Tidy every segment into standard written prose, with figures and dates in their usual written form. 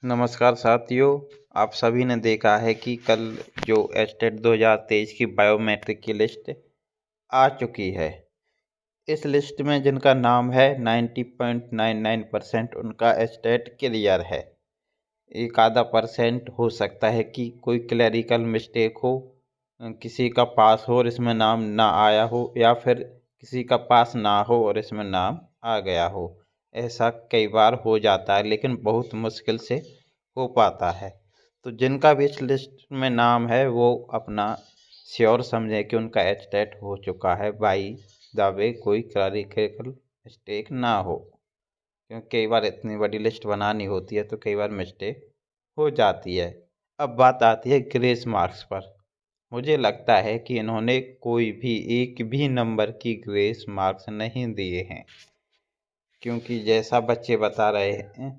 नमस्कार साथियों। आप सभी ने देखा है कि कल जो एस्टेट 2023 की बायोमेट्रिक की लिस्ट आ चुकी है। इस लिस्ट में जिनका नाम है 90.99% उनका एस्टेट क्लियर है। एक आधा परसेंट हो सकता है कि कोई क्लरिकल मिस्टेक हो, किसी का पास हो और इसमें नाम ना आया हो, या फिर किसी का पास ना हो और इसमें नाम आ गया हो। ऐसा कई बार हो जाता है, लेकिन बहुत मुश्किल से हो पाता है। तो जिनका भी इस लिस्ट में नाम है वो अपना श्योर समझें कि उनका एस्टेट हो चुका है, बाई द वे कोई क्लरिकल मिस्टेक ना हो। क्योंकि कई बार इतनी बड़ी लिस्ट बनानी होती है तो कई बार मिस्टेक हो जाती है। अब बात आती है ग्रेस मार्क्स पर। मुझे लगता है कि इन्होंने कोई भी एक भी नंबर की ग्रेस मार्क्स नहीं दिए हैं, क्योंकि जैसा बच्चे बता रहे हैं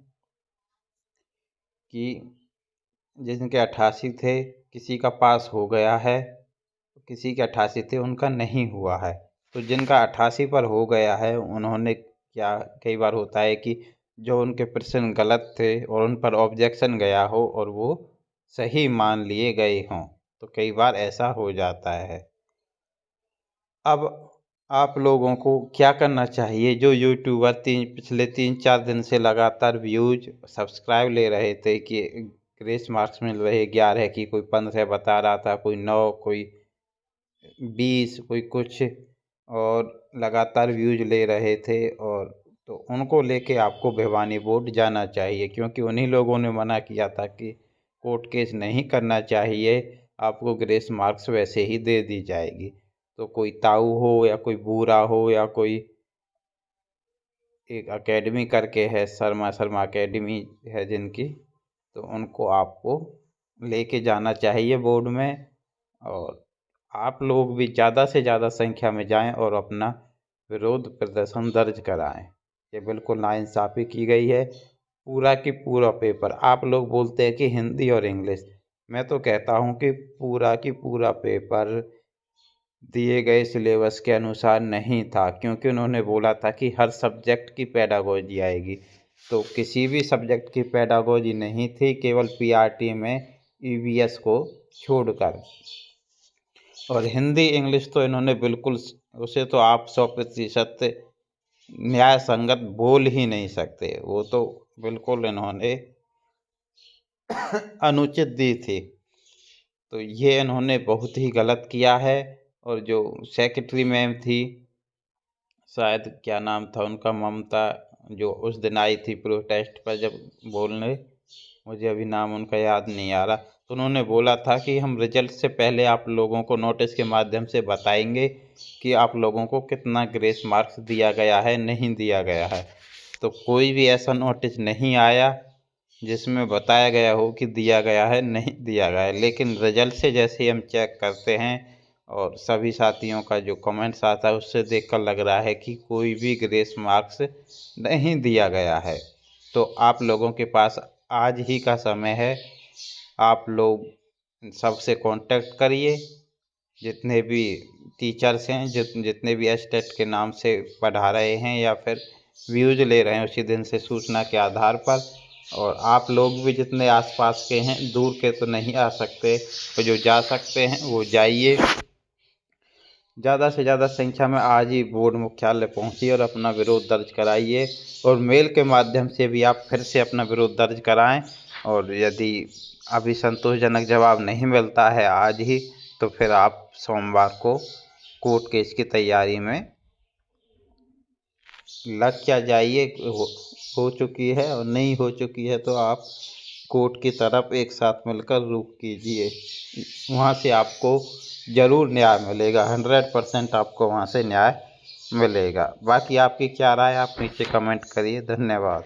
कि जिनके 88 थे किसी का पास हो गया है, किसी के 88 थे उनका नहीं हुआ है। तो जिनका 88 पर हो गया है उन्होंने क्या, कई बार होता है कि जो उनके प्रश्न गलत थे और उन पर ऑब्जेक्शन गया हो और वो सही मान लिए गए हों, तो कई बार ऐसा हो जाता है। अब आप लोगों को क्या करना चाहिए? जो यूट्यूबर पिछले 3-4 दिन से लगातार व्यूज सब्सक्राइब ले रहे थे कि ग्रेस मार्क्स मिल रहे 11 की, कोई 15 बता रहा था, कोई 9, कोई 20, कोई कुछ, और लगातार व्यूज ले रहे थे, और तो उनको लेके आपको भिवानी बोर्ड जाना चाहिए, क्योंकि उन्हीं लोगों ने मना किया था कि कोर्ट केस नहीं करना चाहिए, आपको ग्रेस मार्क्स वैसे ही दे दी जाएगी। तो कोई ताऊ हो या कोई बूरा हो या कोई एक एकेडमी करके है, शर्मा शर्मा एकेडमी है जिनकी, तो उनको आपको लेके जाना चाहिए बोर्ड में। और आप लोग भी ज़्यादा से ज़्यादा संख्या में जाएं और अपना विरोध प्रदर्शन दर्ज कराएं। ये बिल्कुल नाइंसाफ़ी की गई है। पूरा की पूरा पेपर, आप लोग बोलते हैं कि हिंदी और इंग्लिश, मैं तो कहता हूं कि पूरा की पूरा पेपर दिए गए सिलेबस के अनुसार नहीं था, क्योंकि उन्होंने बोला था कि हर सब्जेक्ट की पेडागोजी आएगी, तो किसी भी सब्जेक्ट की पेडागोजी नहीं थी, केवल पीआरटी में ईवीएस को छोड़कर। और हिंदी इंग्लिश तो इन्होंने बिल्कुल, उसे तो आप 100% न्याय संगत बोल ही नहीं सकते, वो तो बिल्कुल इन्होंने अनुचित दी थी। तो ये इन्होंने बहुत ही गलत किया है। और जो सेक्रेटरी मैम थी, शायद क्या नाम था उनका, ममता, जो उस दिन आई थी प्रोटेस्ट पर जब बोलने, मुझे अभी नाम उनका याद नहीं आ रहा, तो उन्होंने बोला था कि हम रिजल्ट से पहले आप लोगों को नोटिस के माध्यम से बताएंगे कि आप लोगों को कितना ग्रेस मार्क्स दिया गया है, नहीं दिया गया है। तो कोई भी ऐसा नोटिस नहीं आया जिसमें बताया गया हो कि दिया गया है, नहीं दिया गया है। लेकिन रिजल्ट से जैसे ही हम चेक करते हैं और सभी साथियों का जो कमेंट्स आता है उससे देखकर लग रहा है कि कोई भी ग्रेस मार्क्स नहीं दिया गया है। तो आप लोगों के पास आज ही का समय है, आप लोग सबसे कांटेक्ट करिए, जितने भी टीचर्स हैं, जितने भी एस्टेट के नाम से पढ़ा रहे हैं या फिर व्यूज ले रहे हैं उसी दिन से सूचना के आधार पर। और आप लोग भी जितने आसपास के हैं, दूर के तो नहीं आ सकते, तो जो जा सकते हैं वो जाइए। ज़्यादा से ज़्यादा संख्या में आज ही बोर्ड मुख्यालय पहुंचिए और अपना विरोध दर्ज कराइए, और मेल के माध्यम से भी आप फिर से अपना विरोध दर्ज कराएं। और यदि अभी संतोषजनक जवाब नहीं मिलता है आज ही, तो फिर आप सोमवार को कोर्ट केस की तैयारी में लग क्या जाइए। हो चुकी है और नहीं हो चुकी है तो आप कोर्ट की तरफ एक साथ मिलकर रुख कीजिए, वहाँ से आपको ज़रूर न्याय मिलेगा, 100% आपको वहाँ से न्याय मिलेगा। बाकी आपकी क्या राय, आप नीचे कमेंट करिए। धन्यवाद।